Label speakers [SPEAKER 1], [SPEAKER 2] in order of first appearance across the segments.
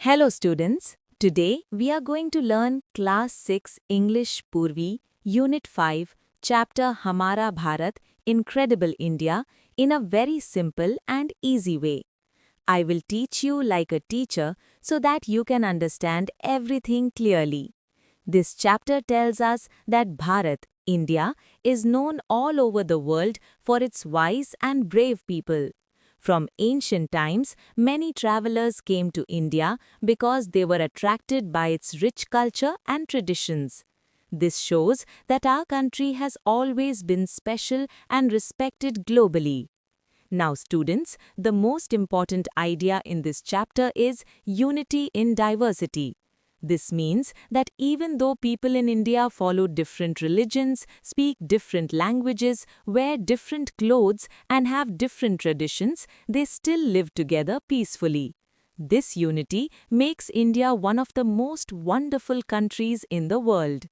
[SPEAKER 1] Hello students, today we are going to learn Class 6 English Purvi, Unit 5, Chapter Hamara Bharat, Incredible India in a very simple and easy way. I will teach you like a teacher so that you can understand everything clearly. This chapter tells us that Bharat, India, is known all over the world for its wise and brave people. From ancient times, many travelers came to India because they were attracted by its rich culture and traditions. This shows that our country has always been special and respected globally. Now, students, the most important idea in this chapter is unity in diversity. This means that even though people in India follow different religions, speak different languages, wear different clothes, and have different traditions, they still live together peacefully. This unity makes India one of the most wonderful countries in the world.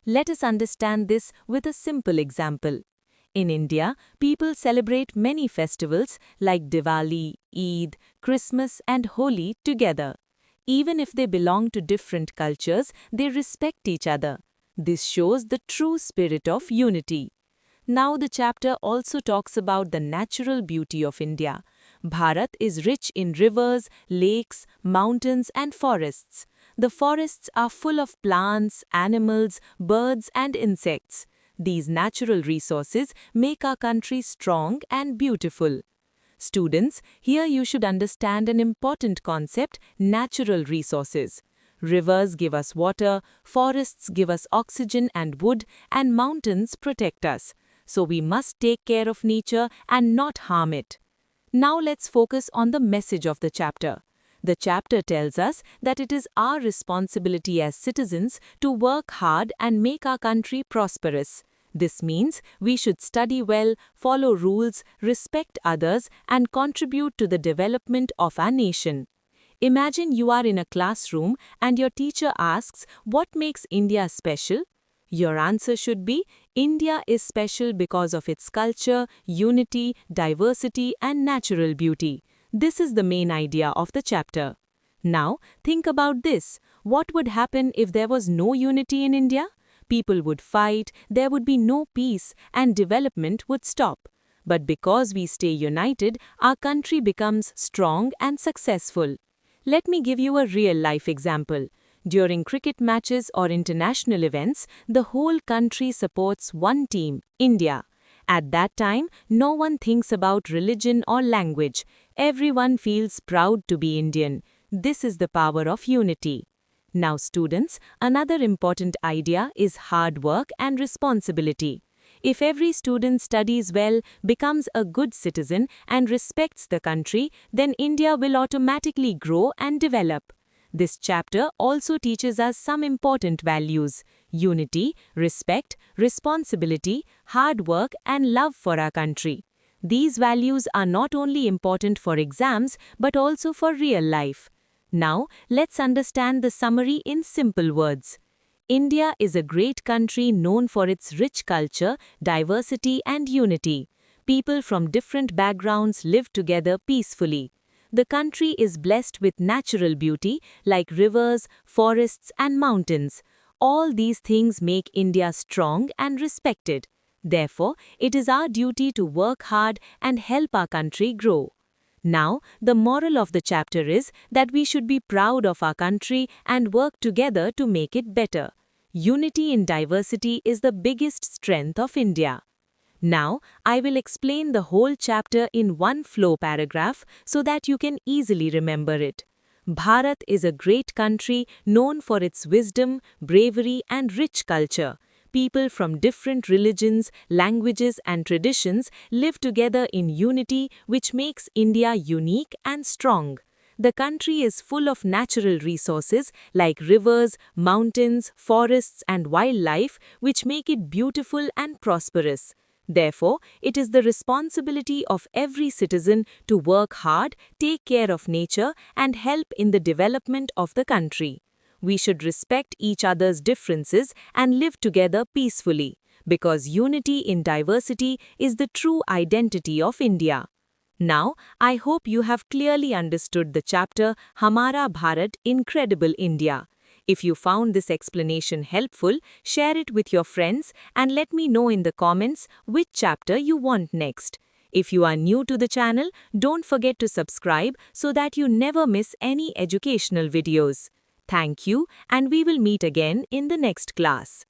[SPEAKER 1] Let us understand this with a simple example. In India, people celebrate many festivals like Diwali, Eid, Christmas, and Holi together. Even if they belong to different cultures, they respect each other. This shows the true spirit of unity. Now the chapter also talks about the natural beauty of India. Bharat is rich in rivers, lakes, mountains and forests. The forests are full of plants, animals, birds and insects. These natural resources make our country strong and beautiful. Students, here you should understand an important concept, natural resources. Rivers give us water, forests give us oxygen and wood, and mountains protect us. So we must take care of nature and not harm it. Now let's focus on the message of the chapter. The chapter tells us that it is our responsibility as citizens to work hard and make our country prosperous. This means we should study well, follow rules, respect others, and contribute to the development of our nation. Imagine you are in a classroom and your teacher asks, "What makes India special?" Your answer should be, "India is special because of its culture, unity, diversity, and natural beauty." This is the main idea of the chapter. Now, think about this. What would happen if there was no unity in India? People would fight, there would be no peace, and development would stop. But because we stay united, our country becomes strong and successful. Let me give you a real-life example. During cricket matches or international events, the whole country supports one team, India. At that time, no one thinks about religion or language. Everyone feels proud to be Indian. This is the power of unity. Now students, another important idea is hard work and responsibility. If every student studies well, becomes a good citizen and respects the country, then India will automatically grow and develop. This chapter also teaches us some important values: unity, respect, responsibility, hard work, and love for our country. These values are not only important for exams but also for real life. Now, let's understand the summary in simple words. India is a great country known for its rich culture, diversity, and unity. People from different backgrounds live together peacefully. The country is blessed with natural beauty like rivers, forests, and mountains. All these things make India strong and respected. Therefore, it is our duty to work hard and help our country grow. Now, the moral of the chapter is that we should be proud of our country and work together to make it better. Unity in diversity is the biggest strength of India. Now, I will explain the whole chapter in one flow paragraph so that you can easily remember it. Bharat is a great country known for its wisdom, bravery, and rich culture. People from different religions, languages, and traditions live together in unity, which makes India unique and strong. The country is full of natural resources like rivers, mountains, forests, and wildlife, which make it beautiful and prosperous. Therefore, it is the responsibility of every citizen to work hard, take care of nature, and help in the development of the country. We should respect each other's differences and live together peacefully, because unity in diversity is the true identity of India. Now, I hope you have clearly understood the chapter Hamara Bharat Incredible India. If you found this explanation helpful, share it with your friends and let me know in the comments which chapter you want next. If you are new to the channel, don't forget to subscribe so that you never miss any educational videos. Thank you, and we will meet again in the next class.